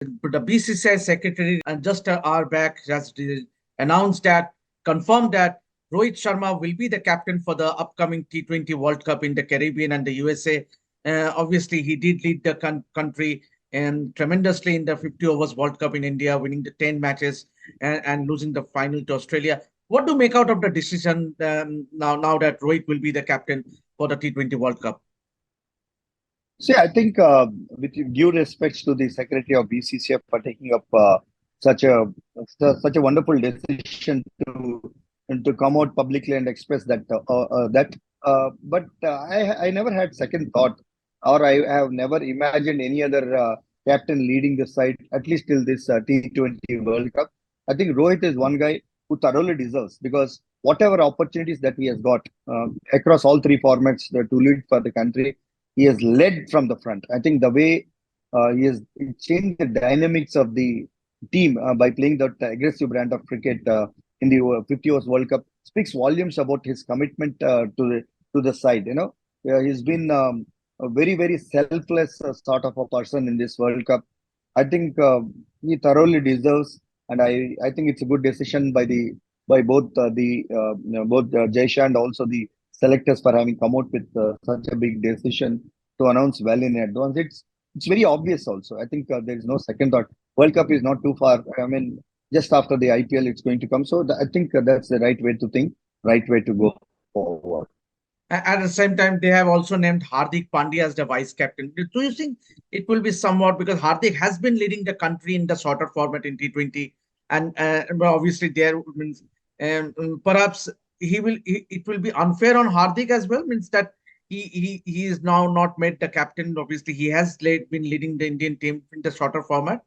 The BCCI Secretary just an hour back has announced that, confirmed that Rohit Sharma will be the captain for the upcoming T20 World Cup in the Caribbean and the USA. Obviously, he did lead the country and tremendously in the 50 overs World Cup in India, winning the 10 matches and losing the final to Australia. What do you make out of the decision now that Rohit will be the captain for the T20 World Cup? See, I think with due respects to the Secretary of BCCI for taking up such a such a wonderful decision to come out publicly and express but I never had second thought, or I have never imagined any other captain leading the side at least till this T20 World Cup. I think Rohit is one guy who thoroughly deserves, because whatever opportunities that he has got across all three formats to lead for the country, he has led from the front. I think the way he changed the dynamics of the team by playing that aggressive brand of cricket in the 50 overs World Cup speaks volumes about his commitment to the side. He's been a very selfless sort of a person in this World Cup. I think he thoroughly deserves, and I think it's a good decision by both Jay Shah and also the selectors for having come out with such a big decision to announce well in advance. It's very obvious also. I think there is no second thought. World Cup is not too far. I mean, just after the IPL, it's going to come. So I think that's the right way to think, right way to go forward. At the same time, they have also named Hardik Pandya as the vice captain. Do you think it will be somewhat, because Hardik has been leading the country in the shorter format in T20, and obviously there means perhaps it will be unfair on Hardik as well, means that he is now not made the captain. Obviously, he has been leading the Indian team in the shorter format.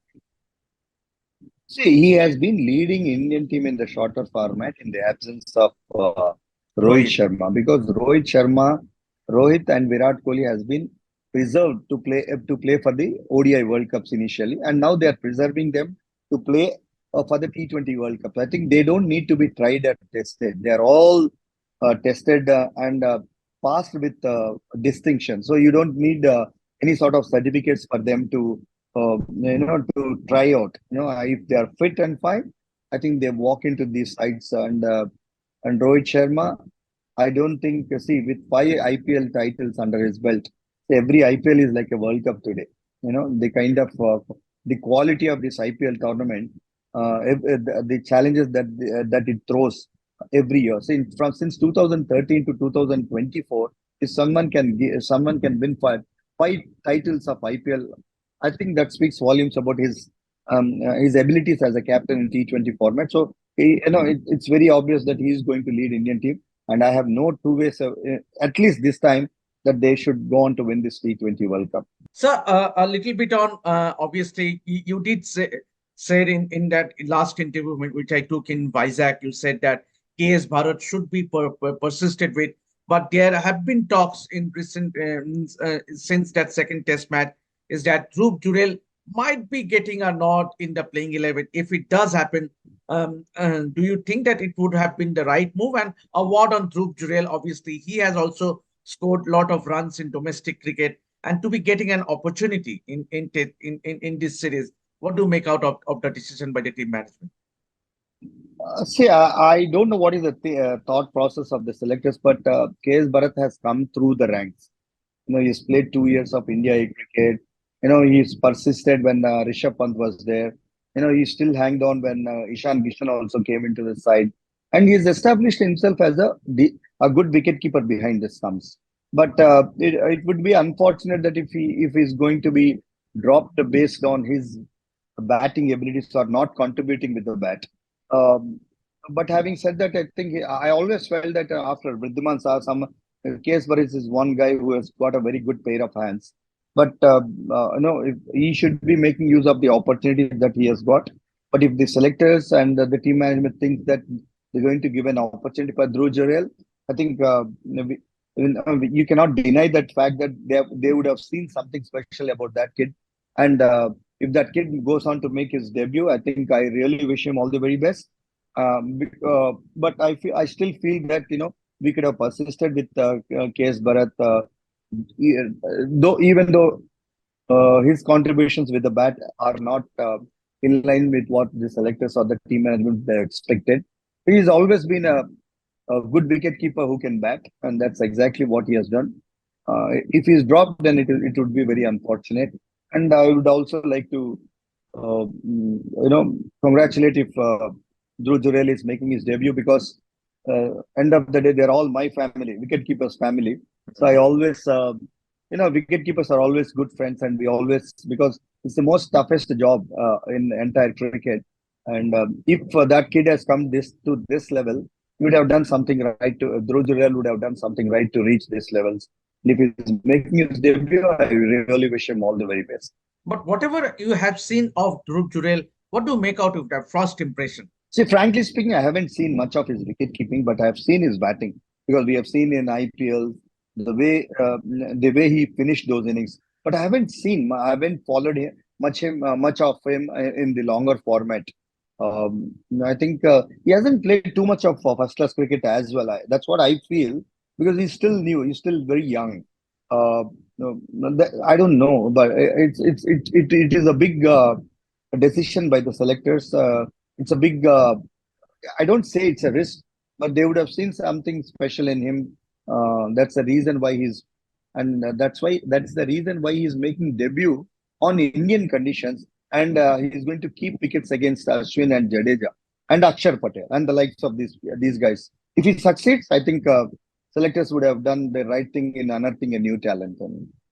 See, he has been leading Indian team in the shorter format in the absence of Rohit Rohit. Sharma, because Rohit and Virat Kohli has been preserved to play for the ODI World Cups initially, and now they are preserving them to play for the T20 World Cup. I think they don't need to be tried or tested. They are all tested and passed with distinction. So you don't need any sort of certificates for them to try out. If they are fit and fine, I think they walk into these sides. And Rohit Sharma, I don't think, see, with 5 IPL titles under his belt, every IPL is like a World Cup today. The kind of the quality of this IPL tournament, the challenges that it throws every year. Since 2013 to 2024, if someone can win five titles of IPL, I think that speaks volumes about his abilities as a captain in T20 format. So it's very obvious that he is going to lead Indian team, and I have no two ways at least this time, that they should go on to win this T20 World Cup. So a little bit on obviously you did said in that last interview which I took in Vizag, you said that KS Bharat should be persisted with, but there have been talks in recent since that second test match is that Dhruv Jurel might be getting a nod in the playing 11. If it does happen, do you think that it would have been the right move? And award on Dhruv Jurel, obviously, he has also scored a lot of runs in domestic cricket, and to be getting an opportunity in this series. What do you make out of the decision by the team management? See, I don't know what is the thought process of the selectors, but KS Bharat has come through the ranks. He's played 2 years of India A cricket. He's persisted when Rishabh Pant was there. He still hanged on when Ishan Kishan also came into the side. And he's established himself as a good wicketkeeper behind the stumps. But it would be unfortunate that if he's going to be dropped based on his batting abilities or not contributing with the bat. But having said that, I think I always felt that after Vridhiman saw KS Bharat is one guy who has got a very good pair of hands. But if he should be making use of the opportunities that he has got. But if the selectors and the team management think that they're going to give an opportunity for Dhruv Jurel, I think you cannot deny that fact that they would have seen something special about that kid. And if that kid goes on to make his debut, I think I really wish him all the very best. But I still feel that we could have persisted with KS Bharat, even though His contributions with the bat are not in line with what the selectors or the team management they expected. He's always been a good wicket keeper who can bat, and that's exactly what he has done. If he's dropped, then it would be very unfortunate. And I would also like to, congratulate if Dhruv Jurel is making his debut because end of the day they're all my family, wicket keepers family. So I always, wicket keepers are always good friends, and we always because it's the most toughest job in entire cricket. And if that kid has come this level, he would have done something right to Dhruv Jurel would have done something right to reach these levels. And if he's making his debut, I really wish him all the very best. But whatever you have seen of Dhruv Jurel, what do you make out of that first impression? See, frankly speaking, I haven't seen much of his wicket keeping, but I have seen his batting because we have seen in IPL the way he finished those innings. But I haven't followed much of him in the longer format. I think he hasn't played too much of first class cricket as well. That's what I feel because he's still new. He's still very young. Uh, I don't know, but it is a big decision by the selectors. It's a big. I don't say it's a risk, but they would have seen something special in him. That's the reason why and that's the reason why he's making debut on Indian conditions, and he's going to keep wickets against Ashwin and Jadeja and Akshar Patel and the likes of these guys. If he succeeds, I think selectors would have done the right thing in unearthing a new talent. And